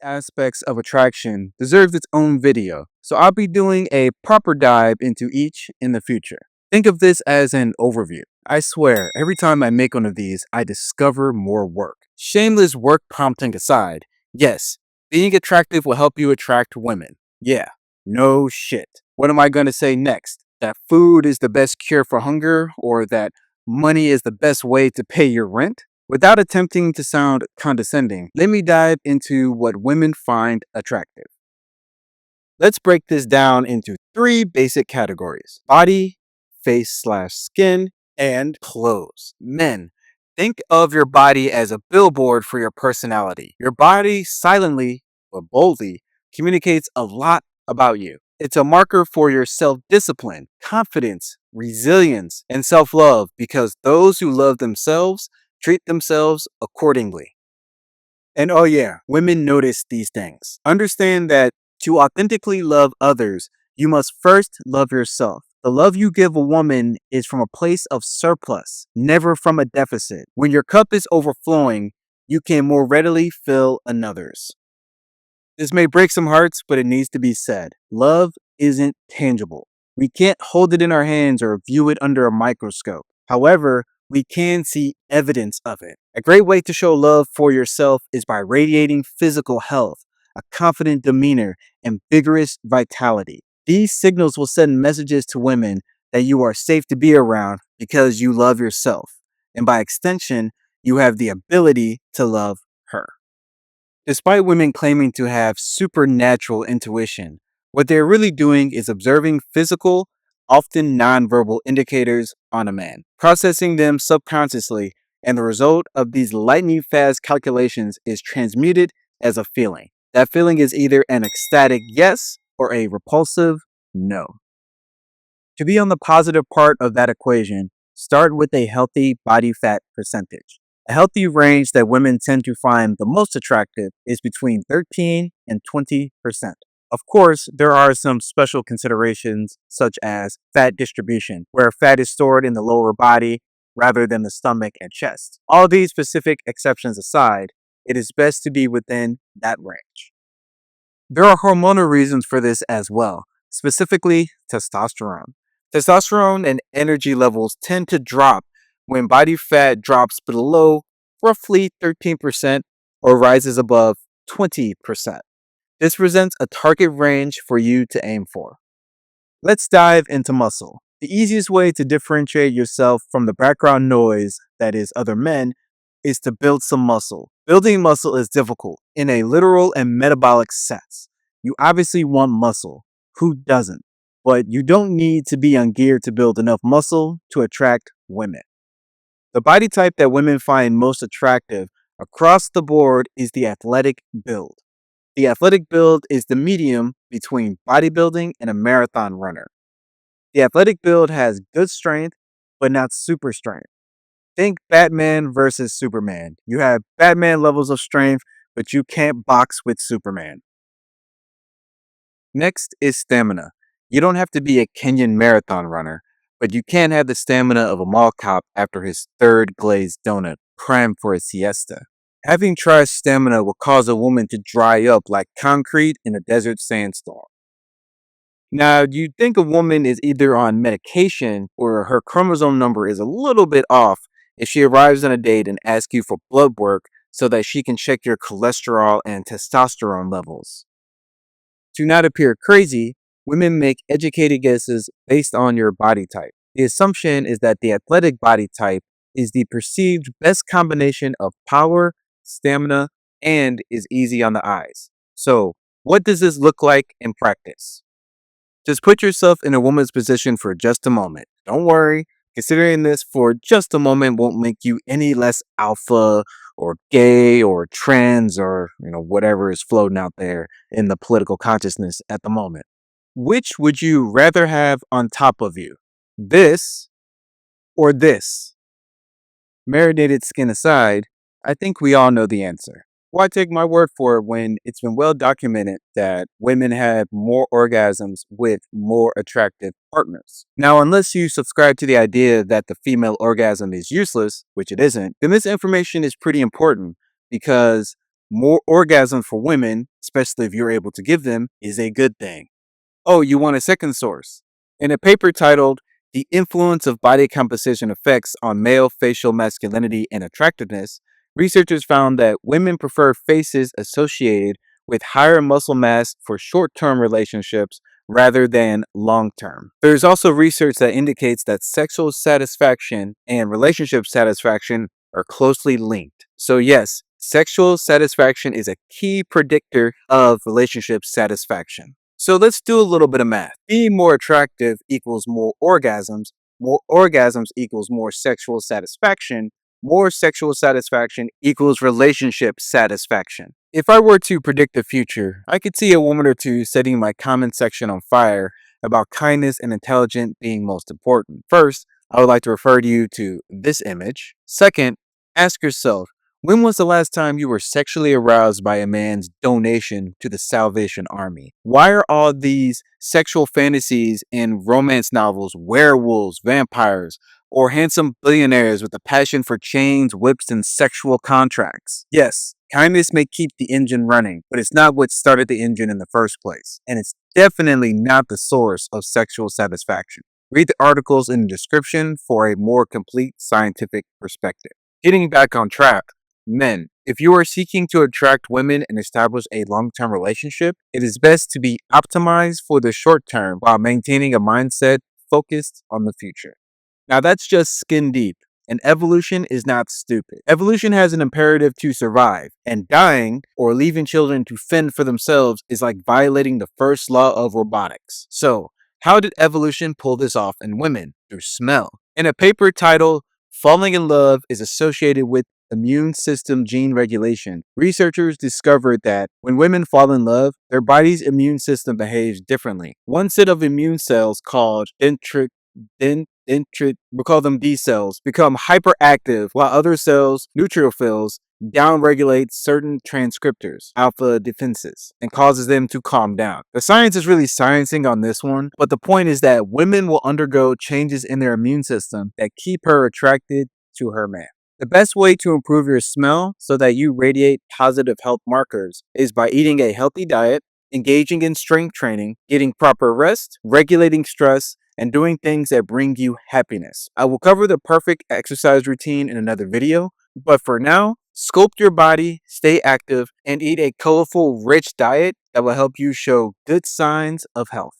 Aspects of attraction deserves its own video, so I'll be doing a proper dive into each in the future. Think of this as an overview. I swear, every time I make one of these, I discover more work. Shameless work prompting aside, yes, being attractive will help you attract women. Yeah, no shit. What am I going to say next? That food is the best cure for hunger, or that money is the best way to pay your rent? Without attempting to sound condescending, let me dive into what women find attractive. Let's break this down into three basic categories: body, face slash skin, and clothes. Men, think of your body as a billboard for your personality. Your body silently but boldly communicates a lot about you. It's a marker for your self discipline, confidence, resilience, and self love because those who love themselves treat themselves accordingly. And oh, yeah, women notice these things. Understand that to authentically love others, you must first love yourself. The love you give a woman is from a place of surplus, never from a deficit. When your cup is overflowing, you can more readily fill another's. This may break some hearts, but it needs to be said. Love isn't tangible. We can't hold it in our hands or view it under a microscope. However, we can see evidence of it. A great way to show love for yourself is by radiating physical health, a confident demeanor, and vigorous vitality. These signals will send messages to women that you are safe to be around because you love yourself. And by extension, you have the ability to love her. Despite women claiming to have supernatural intuition, what they're really doing is observing physical, often nonverbal indicators on a man, processing them subconsciously, and the result of these lightning fast calculations is transmuted as a feeling. That feeling is either an ecstatic yes or a repulsive no. To be on the positive part of that equation, start with a healthy body fat percentage. A healthy range that women tend to find the most attractive is between 13 and 20%. Of course, there are some special considerations such as fat distribution, where fat is stored in the lower body rather than the stomach and chest. All these specific exceptions aside, it is best to be within that range. There are hormonal reasons for this as well, specifically testosterone. Testosterone and energy levels tend to drop when body fat drops below roughly 13% or rises above 20%. This presents a target range for you to aim for. Let's dive into muscle. The easiest way to differentiate yourself from the background noise that is other men is to build some muscle. Building muscle is difficult in a literal and metabolic sense. You obviously want muscle. Who doesn't? But you don't need to be on gear to build enough muscle to attract women. The body type that women find most attractive across the board is the athletic build. The athletic build is the medium between bodybuilding and a marathon runner. The athletic build has good strength, but not super strength. Think Batman versus Superman. You have Batman levels of strength, but you can't box with Superman. Next is stamina. You don't have to be a Kenyan marathon runner, but you can have the stamina of a mall cop after his third glazed donut, prime for a siesta. Having trash stamina will cause a woman to dry up like concrete in a desert sandstorm. Now, you'd think a woman is either on medication or her chromosome number is a little bit off if she arrives on a date and asks you for blood work so that she can check your cholesterol and testosterone levels. To not appear crazy, women make educated guesses based on your body type. The assumption is that the athletic body type is the perceived best combination of power, stamina, and is easy on the eyes. So, what does this look like in practice? Just put yourself in a woman's position for just a moment. Don't worry, considering this for just a moment won't make you any less alpha or gay or trans or, whatever is floating out there in the political consciousness at the moment. Which would you rather have on top of you? This or this? Marinated skin aside, I think we all know the answer. Why take my word for it when it's been well documented that women have more orgasms with more attractive partners? Now, unless you subscribe to the idea that the female orgasm is useless, which it isn't, then this information is pretty important because more orgasms for women, especially if you're able to give them, is a good thing. Oh, you want a second source? In a paper titled The Influence of Body Composition Effects on Male Facial Masculinity and Attractiveness, researchers found that women prefer faces associated with higher muscle mass for short term relationships rather than long term. There's also research that indicates that sexual satisfaction and relationship satisfaction are closely linked. So, yes, sexual satisfaction is a key predictor of relationship satisfaction. So let's do a little bit of math. Being more attractive equals more orgasms equals more sexual satisfaction equals relationship satisfaction. If I were to predict the future, I could see a woman or two setting my comment section on fire about kindness and intelligence being most important. First, I would like to refer you to this image. Second, ask yourself, when was the last time you were sexually aroused by a man's donation to the Salvation Army? Why are all these sexual fantasies in romance novels werewolves, vampires, or handsome billionaires with a passion for chains, whips, and sexual contracts? Yes, kindness may keep the engine running, but it's not what started the engine in the first place, and it's definitely not the source of sexual satisfaction. Read the articles in the description for a more complete scientific perspective. Getting back on track, men, if you are seeking to attract women and establish a long term relationship, it is best to be optimized for the short term while maintaining a mindset focused on the future. Now, that's just skin deep. And evolution is not stupid. Evolution has an imperative to survive, and dying or leaving children to fend for themselves is like violating the first law of robotics. So, how did evolution pull this off in women? Through smell. In a paper titled Falling in Love is Associated with Immune System Gene Regulation, researchers discovered that when women fall in love, their body's immune system behaves differently. One set of immune cells called we call them D cells, become hyperactive, while other cells, neutrophils, downregulate certain transcriptors, alpha defenses, and causes them to calm down. The science is really sciencing on this one, but the point is that women will undergo changes in their immune system that keep her attracted to her man. The best way to improve your smell so that you radiate positive health markers is by eating a healthy diet, engaging in strength training, getting proper rest, regulating stress, and doing things that bring you happiness. I will cover the perfect exercise routine in another video, but for now, sculpt your body, stay active, and eat a colorful, rich diet that will help you show good signs of health.